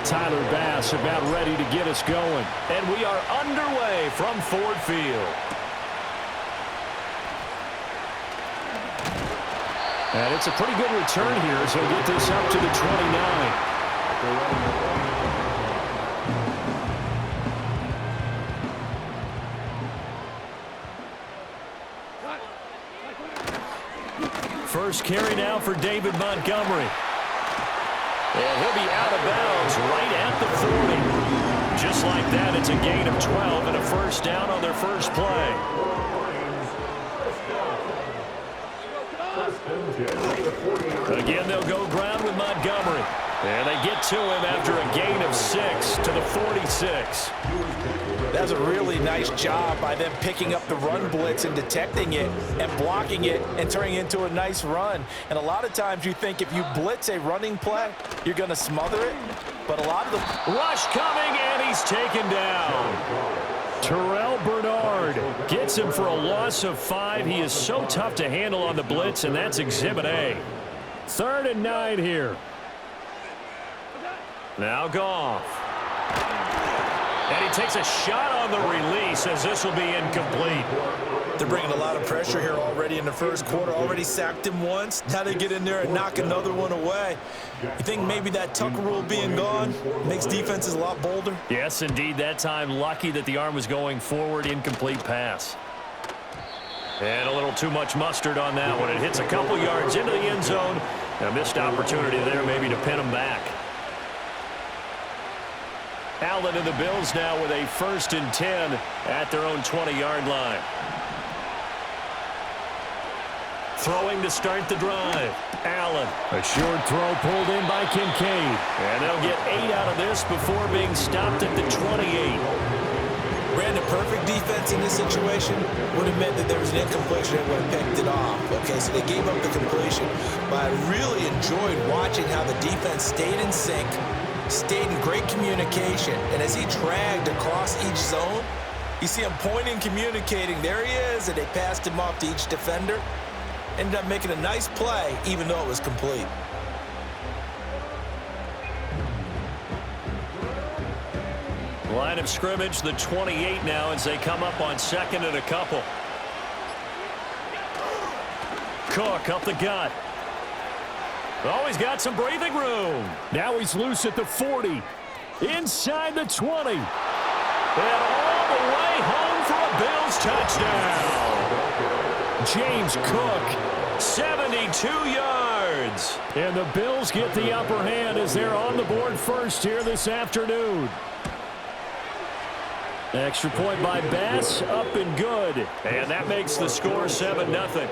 Tyler Bass about ready to get us going. And we are underway from Ford Field. And it's a pretty good return here, so he'll get this up to the 29. First carry now for David Montgomery. And he'll be out of bounds right at the 40. Just like that, it's a gain of 12 and a first down on their first play. Again, they'll go ground with Montgomery. And they get to him after a gain of 6 to the 46. That's a really nice job by them picking up the run blitz and detecting it and blocking it and turning it into a nice run. And a lot of times you think if you blitz a running play, you're going to smother it. But a lot of the rush coming, and he's taken down. Terrell Bernard gets him for a loss of 5. He is so tough to handle on the blitz, and that's Exhibit A. 3rd and 9 here. Now Goff. And he takes a shot on the release as this will be incomplete. They're bringing a lot of pressure here already in the first quarter. Already sacked him once. Now they get in there and knock another one away. You think maybe that Tucker rule being gone makes defenses a lot bolder? Yes, indeed. That time lucky that the arm was going forward. Incomplete pass. And a little too much mustard on that one. It hits a couple yards into the end zone. A missed opportunity there maybe to pin him back. Allen and the Bills now with a 1st and 10 at their own 20-yard line. Throwing to start the drive. Allen. A short throw pulled in by Kincaid. And they'll get 8 out of this before being stopped at the 28. Ran the perfect defense in this situation. Would have meant that there was an incompletion that would have picked it off. Okay, so they gave up the completion. But I really enjoyed watching how the defense stayed in sync, stayed in great communication, and as he dragged across each zone, you see him pointing, communicating. There he is, and they passed him off to each defender. Ended up making a nice play, even though it was complete. Line of scrimmage, the 28 now as they come up on 2nd and a couple. Cook up the gut. Oh, he's got some breathing room. Now he's loose at the 40. Inside the 20. And all the way home for a Bills touchdown. James Cook, 72 yards. And the Bills get the upper hand as they're on the board first here this afternoon. Extra point by Bass, up and good. And that makes the score 7-0.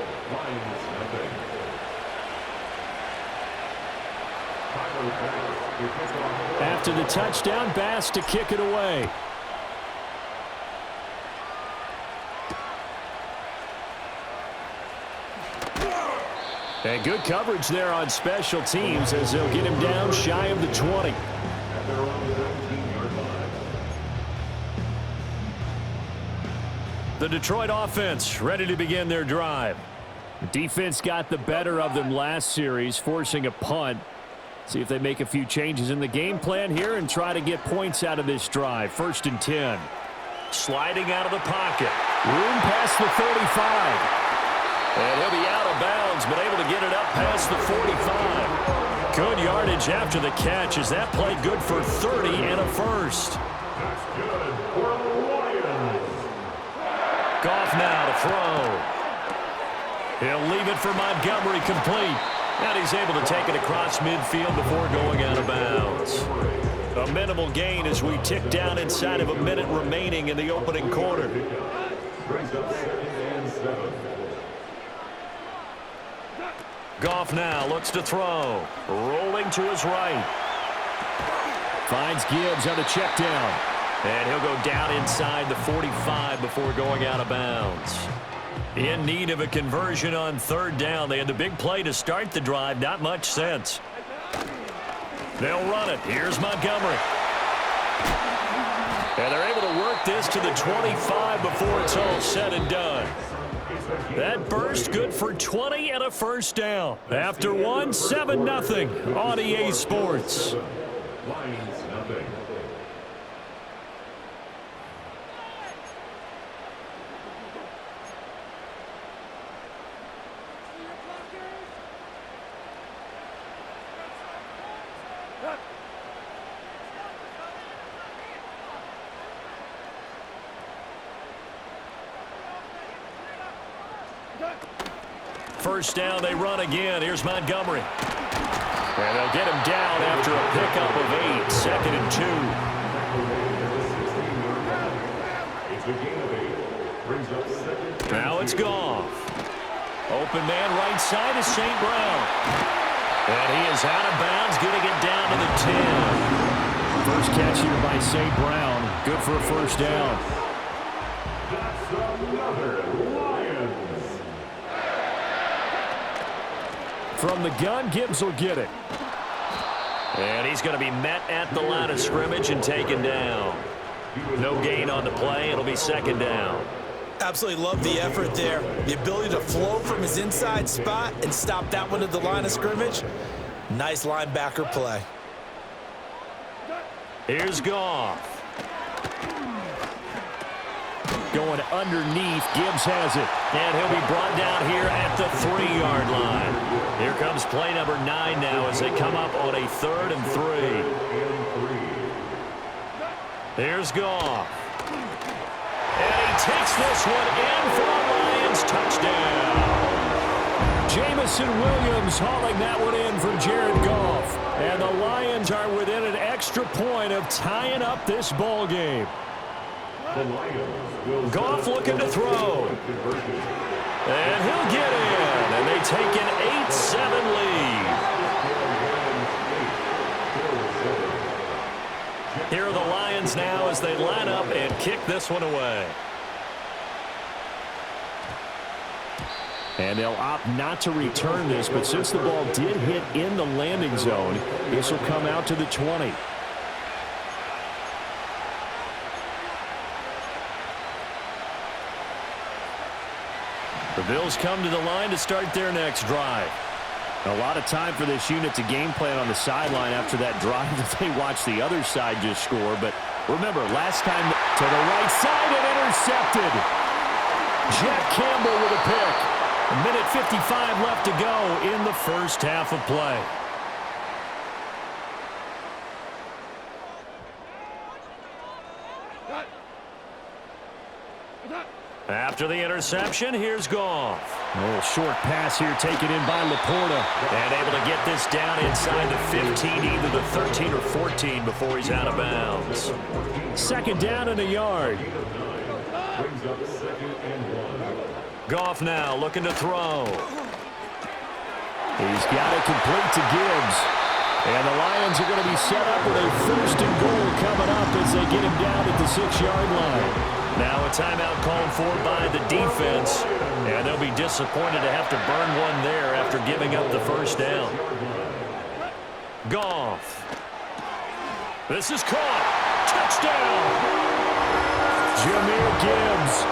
After the touchdown, Bass to kick it away. And good coverage there on special teams as they'll get him down shy of the 20. The Detroit offense ready to begin their drive. The defense got the better of them last series, forcing a punt. See if they make a few changes in the game plan here and try to get points out of this drive. 1st and 10. Sliding out of the pocket. Room past the 35. And he'll be out of bounds, but able to get it up past the 45. Good yardage after the catch as that play good for 30 and a first. That's good for the Lions. Goff now to throw. He'll leave it for Montgomery complete. And he's able to take it across midfield before going out of bounds. A minimal gain as we tick down inside of a minute remaining in the opening quarter. Goff now looks to throw. Rolling to his right. Finds Gibbs on a check down. And he'll go down inside the 45 before going out of bounds. In need of a conversion on 3rd down. They had the big play to start the drive. Not much sense. They'll run it. Here's Montgomery. And they're able to work this to the 25 before it's all said and done. That burst good for 20 and a first down. After one, 7-0 on EA Sports. Lions nothing. First down, they run again. Here's Montgomery. And they'll get him down after a pickup of 8. 2nd and 2. Now it's Goff. Open man right side is St. Brown. And he is out of bounds, getting it down to the 10. First catch here by St. Brown. Good for a first down. That's another Lions. From the gun, Gibbs will get it. And he's going to be met at the line of scrimmage and taken down. No gain on the play. It'll be 2nd down. Absolutely love the effort there. The ability to flow from his inside spot and stop that one at the line of scrimmage. Nice linebacker play. Here's Goff. Going underneath. Gibbs has it. And he'll be brought down here at the 3-yard line. Here comes play number 9 now as they come up on a 3rd and 3. Here's Goff. And he takes this one in for a Lions touchdown. Jamison Williams hauling that one in for Jared Goff. And the Lions are within an extra point of tying up this ball game. Goff looking to throw. And he'll get in. And they take an 8-7 lead. Here are the Lions now as they line up and kick this one away. And they'll opt not to return this, but since the ball did hit in the landing zone, this will come out to the 20. The Bills come to the line to start their next drive. A lot of time for this unit to game plan on the sideline after that drive that they watched the other side just score. But remember, last time to the right side and intercepted. Jack Campbell with a pick. 1:55 left to go in the first half of play. After the interception, here's Goff. A little short pass here taken in by Laporta. And able to get this down inside the 15, either the 13 or 14 before he's out of bounds. 2nd down and a yard. Goff now looking to throw. He's got it complete to Gibbs. And the Lions are going to be set up with a 1st and goal coming up as they get him down at the 6-yard line. Now a timeout called for by the defense. And they'll be disappointed to have to burn one there after giving up the first down. Goff. This is caught. Touchdown. Jahmyr Gibbs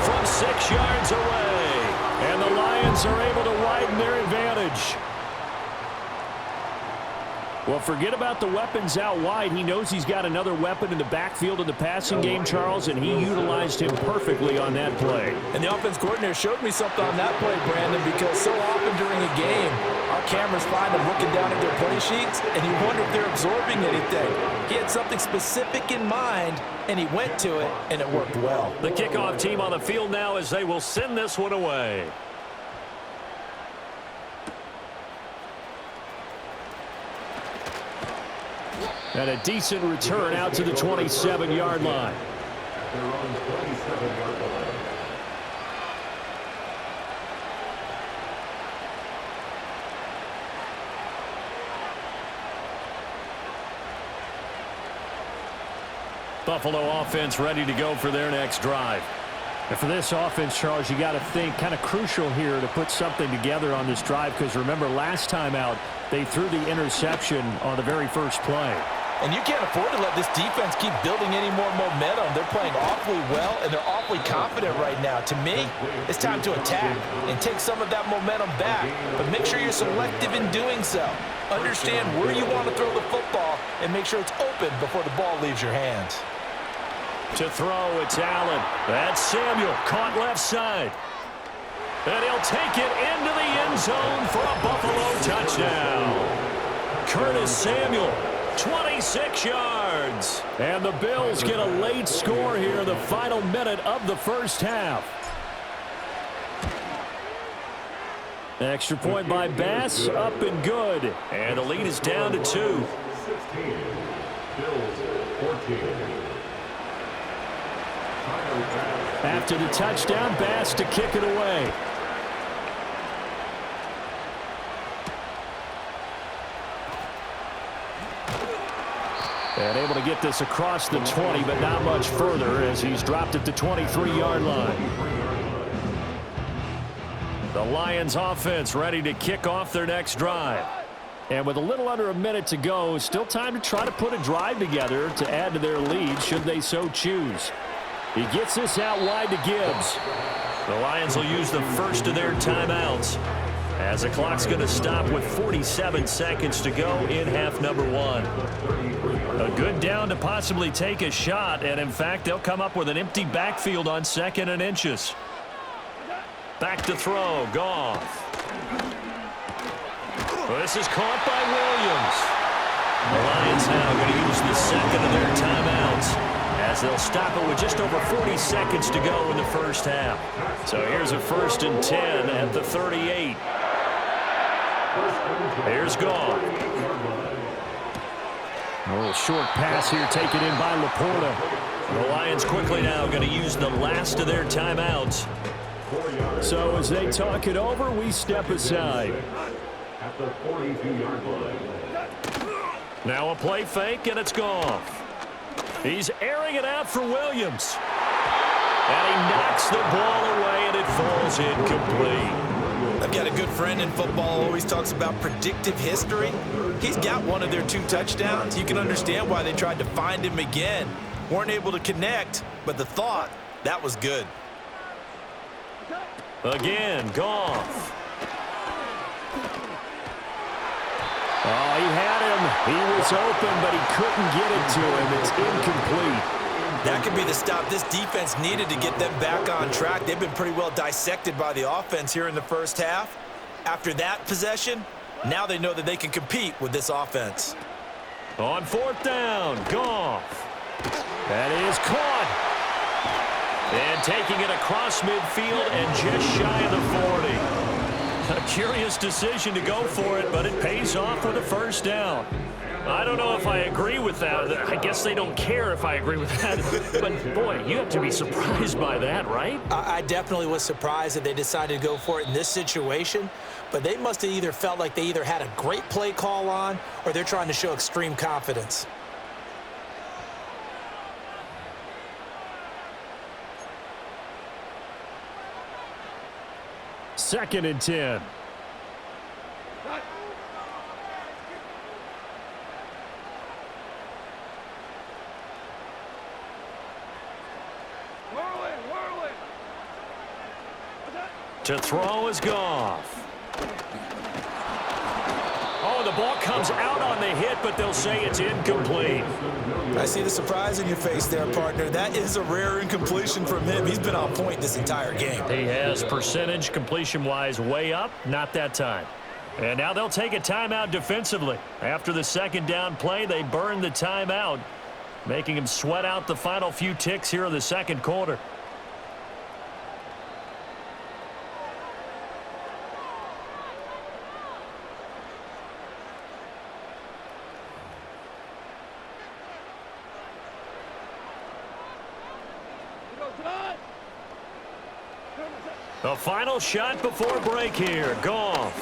from 6 yards away. And the Lions are able to widen their advantage. Well, forget about the weapons out wide. He knows he's got another weapon in the backfield of the passing game, Charles, and he utilized him perfectly on that play. And the offense coordinator showed me something on that play, Brandon, because so often during a game, our cameras find them looking down at their play sheets, and you wonder if they're absorbing anything. He had something specific in mind, and he went to it, and it worked well. The kickoff team on the field now as they will send this one away. And a decent return out to the 27-yard line. They're on the 27-yard line. Buffalo offense ready to go for their next drive. And for this offense, Charles, you got to think kind of crucial here to put something together on this drive, because remember last time out they threw the interception on the very first play. And you can't afford to let this defense keep building any more momentum. They're playing awfully well, and they're awfully confident right now. To me, it's time to attack and take some of that momentum back. But make sure you're selective in doing so. Understand where you want to throw the football and make sure it's open before the ball leaves your hands. To throw, it's Allen. That's Samuel, caught left side. And he'll take it into the end zone for a Buffalo touchdown. Curtis Samuel, 26 yards. And the Bills get a late score here in the final minute of the first half. Extra point by Bass, up and good. And the lead is down to 2. 16. Bills 14. After the touchdown, Bass to kick it away. And able to get this across the 20, but not much further as he's dropped it to 23-yard line. The Lions offense ready to kick off their next drive. And with a little under a minute to go, still time to try to put a drive together to add to their lead should they so choose. He gets this out wide to Gibbs. The Lions will use the first of their timeouts as the clock's going to stop with 47 seconds to go in half number 1. A good down to possibly take a shot, and in fact, they'll come up with an empty backfield on 2nd and inches. Back to throw, Goff. This is caught by Williams. The Lions now going to use the second of their timeouts as they'll stop it with just over 40 seconds to go in the first half. So here's a 1st and 10 at the 38. Here's Goff. A little short pass here taken in by Laporta. The Lions quickly now going to use the last of their timeouts. So as they talk it over, we step aside. At the 42-yard line. Now a play fake, and it's Goff. He's airing it out for Williams. And he knocks the ball away, and it falls incomplete. I've got a good friend in football, always talks about predictive history. He's got one of their 2 touchdowns. You can understand why they tried to find him again. Weren't able to connect, but the thought, that was good. Again, Goff. Oh, he had him. He was open, but he couldn't get it to him. It's incomplete. That could be the stop this defense needed to get them back on track. They've been pretty well dissected by the offense here in the first half. After that possession, now they know that they can compete with this offense. On 4th down, Goff. That is caught. And taking it across midfield and just shy of the 40. A curious decision to go for it, but it pays off with a 1st down. I don't know if I agree with that. I guess they don't care if I agree with that. But, boy, you have to be surprised by that, right? I definitely was surprised that they decided to go for it in this situation. But they must have either felt like they either had a great play call on or they're trying to show extreme confidence. Second and 10. To throw is Goff. Oh, the ball comes out on the hit, but they'll say it's incomplete. I see the surprise in your face there, partner. That is a rare incompletion from him. He's been on point this entire game. He has percentage completion-wise way up, not that time. And now they'll take a timeout defensively. After the 2nd down play, they burn the timeout, making him sweat out the final few ticks here in the 2nd quarter. The final shot before break here. Goff.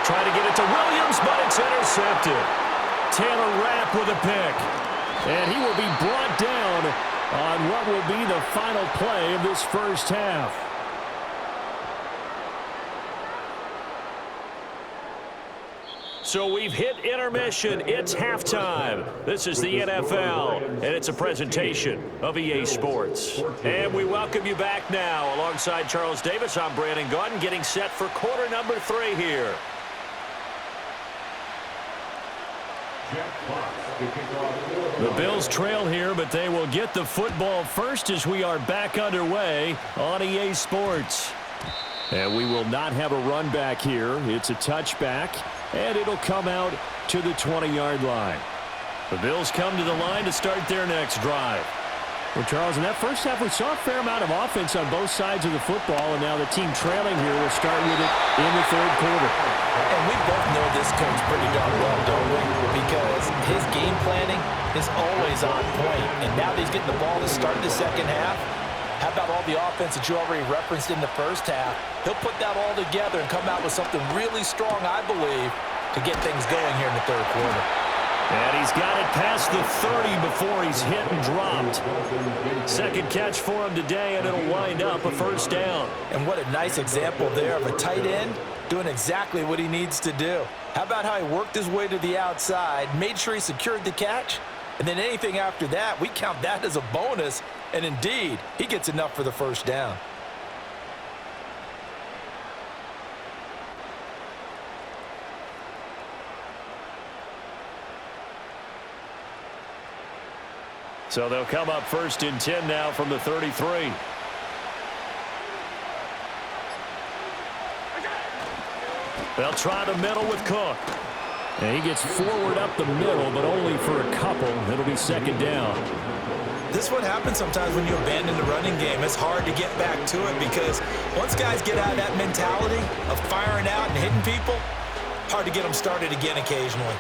Try to get it to Williams, but it's intercepted. Taylor Rapp with a pick. And he will be brought down on what will be the final play of this first half. So we've hit intermission. It's halftime. This is the NFL, and it's a presentation of EA Sports. And we welcome you back now. Alongside Charles Davis, I'm Brandon Gaudin, getting set for quarter number 3 here. The Bills trail here, but they will get the football first as we are back underway on EA Sports. And we will not have a run back here. It's a touchback, and it'll come out to the 20-yard line. The Bills come to the line to start their next drive. Well, Charles, in that first half, we saw a fair amount of offense on both sides of the football, and now the team trailing here will start with it in the third quarter. And we both know this coach pretty darn well, don't we? Because his game planning is always on point. And now that he's getting the ball to start the second half, how about all the offense that you already referenced in the first half? He'll put that all together and come out with something really strong, I believe, to get things going here in the third quarter. And he's got it past the 30 before he's hit and dropped. Second catch for him today, and it'll wind up a first down. And what a nice example there of a tight end doing exactly what he needs to do. How about how he worked his way to the outside, made sure he secured the catch, and then anything after that, we count that as a bonus. And indeed, he gets enough for the first down. So they'll come up first and 10 now from the 33. They'll try the middle with Cook. And he gets forward up the middle, but only for a couple. It'll be second down. This is what happens sometimes when you abandon the running game. It's hard to get back to it because once guys get out of that mentality of firing out and hitting people, hard to get them started again occasionally.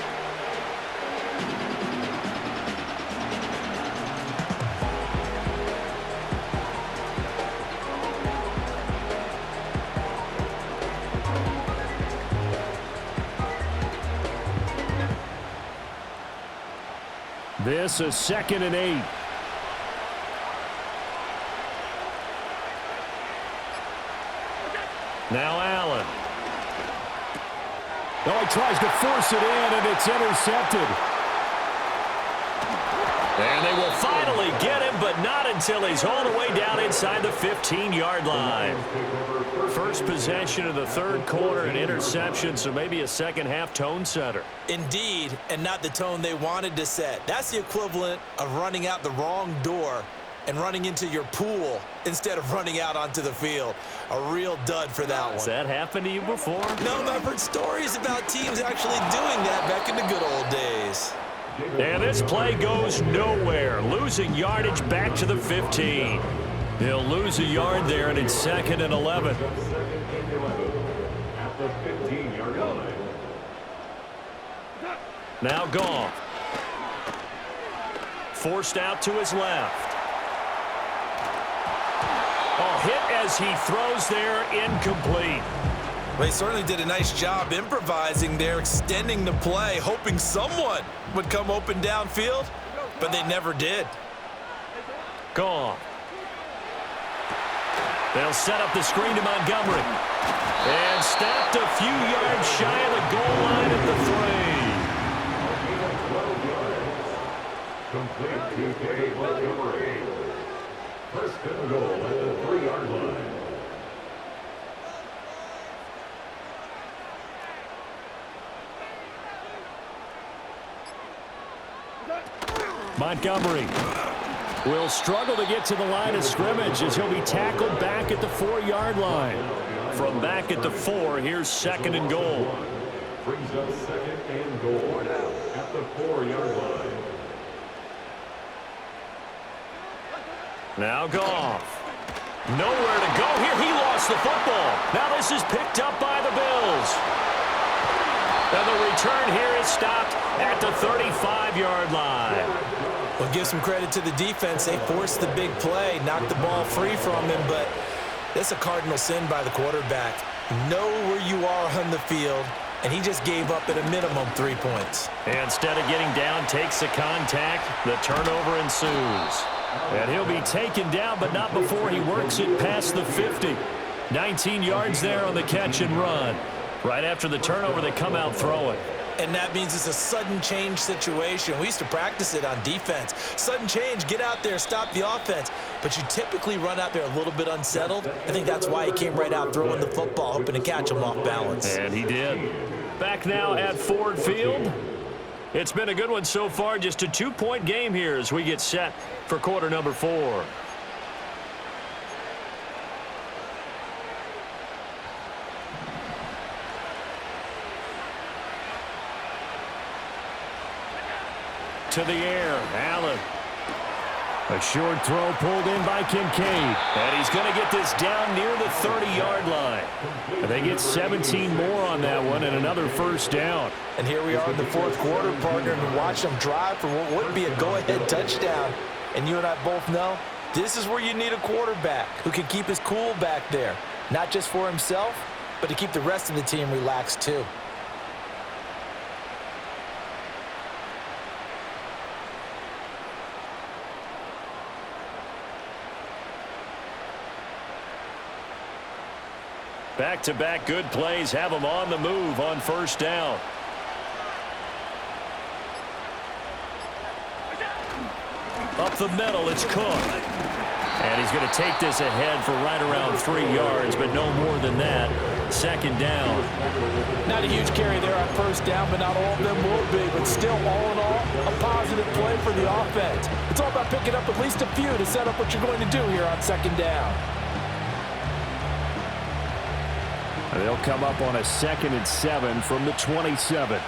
This is 2nd and 8. Now Allen. Oh, he tries to force it in, and it's intercepted. And they will finally get him, but not until he's all the way down inside the 15-yard line. First possession of the third quarter, an interception, so maybe a second-half tone setter. Indeed, and not the tone they wanted to set. That's the equivalent of running out the wrong door and running into your pool instead of running out onto the field. A real dud for that one. Has that happened to you before? No, I've heard stories about teams actually doing that back in the good old days. And this play goes nowhere. Losing yardage back to the 15. He'll lose a yard there, and it's 2nd and 11. At the 15-yard line. Now Goff. Forced out to his left. Oh, hit as he throws there, incomplete. Well, he certainly did a nice job improvising there, extending the play, hoping someone would come open downfield, but they never did. Goff. They'll set up the screen to Montgomery. And stopped a few yards shy of the goal line at the 3. Complete to Dave Montgomery. First and goal at the 3-yard line. Montgomery will struggle to get to the line of scrimmage as he'll be tackled back at the 4-yard line. From back at the 4, here's 2nd and goal. Brings up 2nd and goal at the 4-yard line. Now Goff. Nowhere to go here. He lost the football. Now this is picked up by the Bills. And the return here is stopped at the 35-yard line. Well, give some credit to the defense. They forced the big play, knocked the ball free from him, but that's a cardinal sin by the quarterback. Know where you are on the field, and he just gave up at a minimum 3 points. And instead of getting down, takes the contact. The turnover ensues. And he'll be taken down, but not before he works it past the 50. 19 yards there on the catch and run. Right after the turnover, they come out throwing. And that means it's a sudden change situation. We used to practice it on defense. Sudden change, get out there, stop the offense. But you typically run out there a little bit unsettled. I think that's why he came right out throwing the football, hoping to catch him off balance. And he did. Back now at Ford Field. It's been a good one so far. Just a 2-point game here as we get set for quarter number 4. To the air, Allen. A short throw pulled in by Kincaid. And he's going to get this down near the 30-yard line. And they get 17 more on that one and another first down. And here we are in the fourth quarter, partner, and watch them drive for what would be a go-ahead touchdown. And you and I both know this is where you need a quarterback who can keep his cool back there. Not just for himself, but to keep the rest of the team relaxed too. Back-to-back good plays have them on the move on first down. Up the middle, it's Cook. And he's going to take this ahead for right around 3 yards, but no more than that. Second down. Not a huge carry there on first down, but not all of them will be. But still, all in all, a positive play for the offense. It's all about picking up at least a few to set up what you're going to do here on second down. They'll come up on a 2nd and 7 from the 27.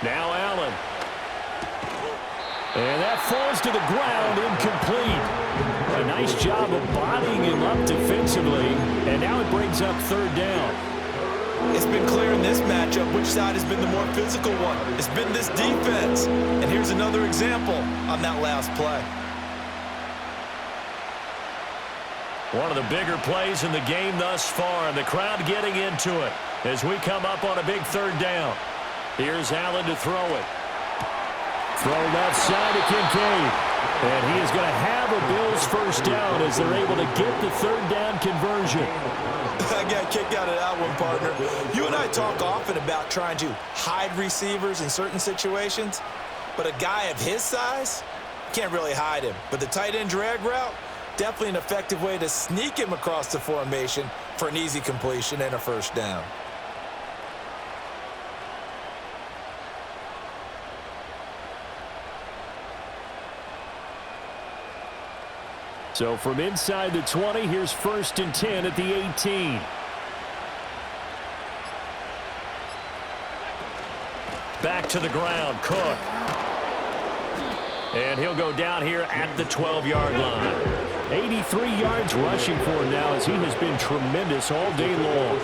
Now Allen. And that falls to the ground, incomplete. A nice job of bodying him up defensively, and now it brings up third down. It's been clear in this matchup which side has been the more physical one. It's been this defense. And here's another example on that last play. One of the bigger plays in the game thus far, and the crowd getting into it as we come up on a big third down. Here's Allen to throw it. Throw left side to Kincaid. And he is going to have a Bills first down as they're able to get the third down conversion. I got kicked out of that one, partner. You and I talk often about trying to hide receivers in certain situations, but a guy of his size can't really hide him. But the tight end drag route, definitely an effective way to sneak him across the formation for an easy completion and a first down. So from inside the 20, here's 1st and 10 at the 18. Back to the ground, Cook. And he'll go down here at the 12-yard line. 83 yards rushing for him now as he has been tremendous all day long.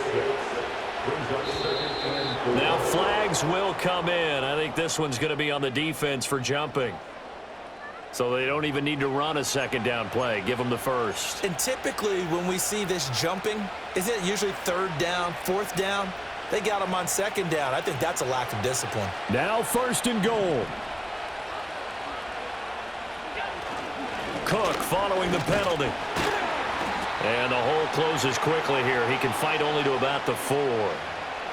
Now flags will come in. I think this one's going to be on the defense for jumping. So they don't even need to run a second down play. Give them the first. And typically when we see this jumping, isn't it usually third down, fourth down? They got them on second down. I think that's a lack of discipline. Now 1st and goal. Cook following the penalty. And the hole closes quickly here. He can fight only to about the 4.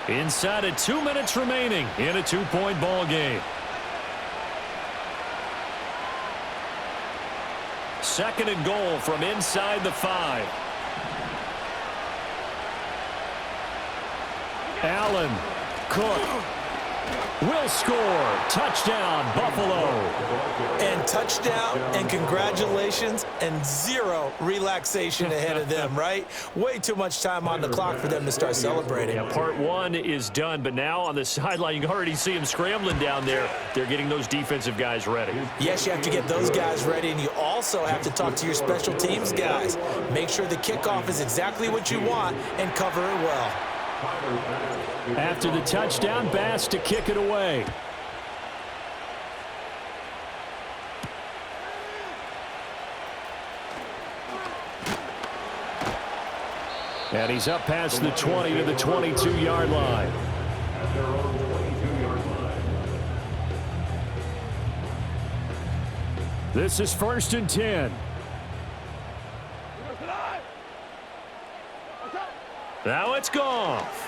Inside of 2 minutes remaining in a 2-point ball game. 2nd and goal from inside the 5. Allen, Cook, will score. Touchdown, Buffalo. And touchdown and congratulations and zero relaxation ahead of them, right? Way too much time on the clock for them to start celebrating. Yeah, part 1 is done, but now on the sideline, you can already see them scrambling down there. They're getting those defensive guys ready. Yes, you have to get those guys ready, and you also have to talk to your special teams guys. Make sure the kickoff is exactly what you want and cover it well. After the touchdown, Bass to kick it away. And he's up past the 20 to the 22-yard line. This is 1st and 10. Now it's Goff.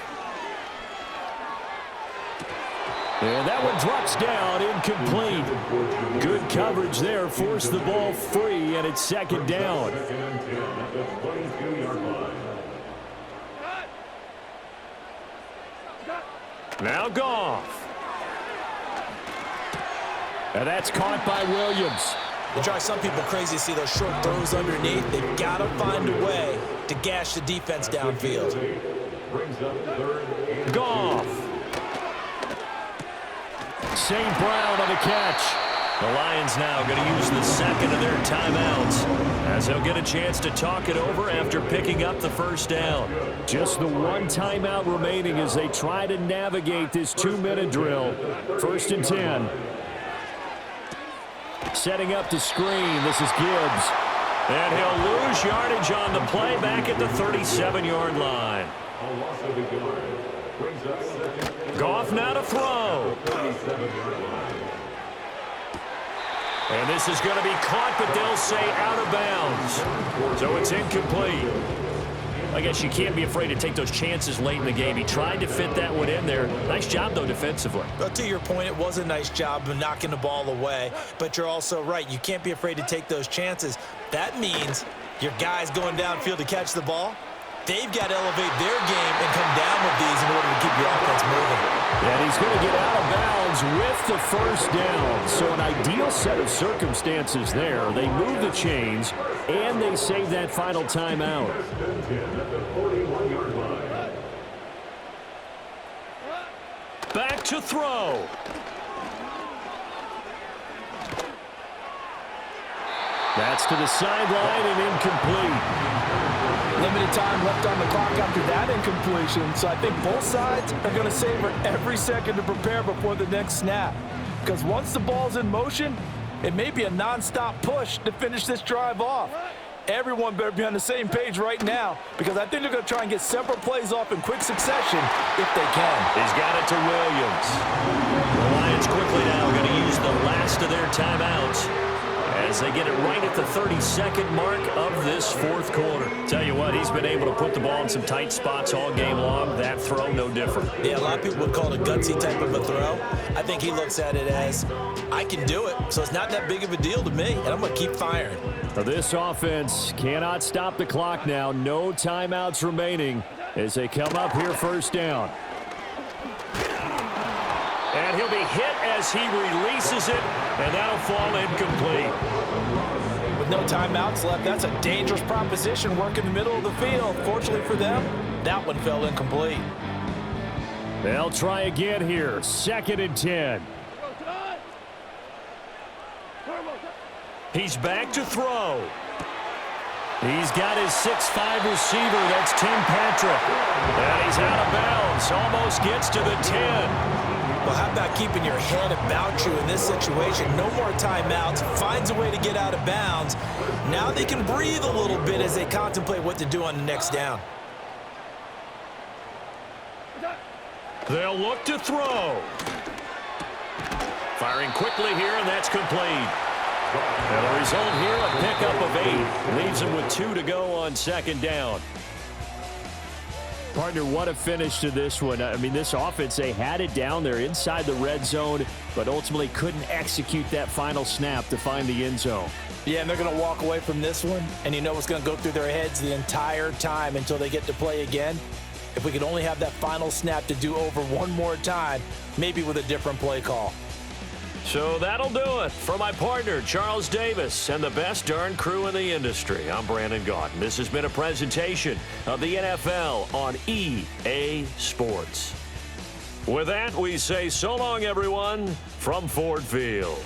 And that one drops down, incomplete. Good coverage there, forced the ball free, and it's second down. Now Goff. And that's caught by Williams. It drives some people crazy to see those short throws underneath. They've got to find a way to gash the defense downfield. Goff. St. Brown on the catch. The Lions now going to use the second of their timeouts as they'll get a chance to talk it over after picking up the first down. Just the one timeout remaining as they try to navigate this 2-minute drill. 1st and 10. Setting up the screen. This is Gibbs. And he'll lose yardage on the play back at the 37-yard line. Goff now to throw. And this is going to be caught, but they'll say out of bounds. So it's incomplete. I guess you can't be afraid to take those chances late in the game. He tried to fit that one in there. Nice job, though, defensively. But to your point, it was a nice job of knocking the ball away. But you're also right. You can't be afraid to take those chances. That means your guys going downfield to catch the ball, they've got to elevate their game and come down with these in order to keep your offense moving. And he's going to get out of bounds with the first down. So an ideal set of circumstances there. They move the chains, and they save that final timeout. Back to throw. That's to the sideline and incomplete. Limited time left on the clock after that incompletion, so I think both sides are going to savor every second to prepare before the next snap. Because once the ball's in motion, it may be a non-stop push to finish this drive off. Everyone better be on the same page right now, because I think they're going to try and get several plays off in quick succession if they can. He's got it to Williams. The Lions quickly now going to use the last of their timeouts as they get it right at the 32nd mark of this fourth quarter. Tell you what, he's been able to put the ball in some tight spots all game long. That throw, no different. Yeah, a lot of people would call it a gutsy type of a throw. I think he looks at it as, I can do it, so it's not that big of a deal to me, and I'm going to keep firing. Now this offense cannot stop the clock now. No timeouts remaining as they come up here first down. And he'll be hit as he releases it, and that'll fall incomplete. With no timeouts left, that's a dangerous proposition, work in the middle of the field. Fortunately for them, that one fell incomplete. They'll try again here. 2nd and 10. He's back to throw. He's got his 6'5" receiver. That's Tim Patrick. And he's out of bounds. Almost gets to the 10. Well, how about keeping your head about you in this situation? No more timeouts. Finds a way to get out of bounds. Now they can breathe a little bit as they contemplate what to do on the next down. They'll look to throw. Firing quickly here, and that's complete. And the result here, a pickup of 8. Leaves him with 2 to go on 2nd down. Partner, what a finish to this one. I mean, this offense, they had it down there inside the red zone, but ultimately couldn't execute that final snap to find the end zone. Yeah, and they're going to walk away from this one, and you know what's going to go through their heads the entire time until they get to play again. If we could only have that final snap to do over one more time, maybe with a different play call. So that'll do it for my partner, Charles Davis, and the best darn crew in the industry. I'm Brandon Gaudin. This has been a presentation of the NFL on EA Sports. With that, we say so long, everyone, from Ford Field.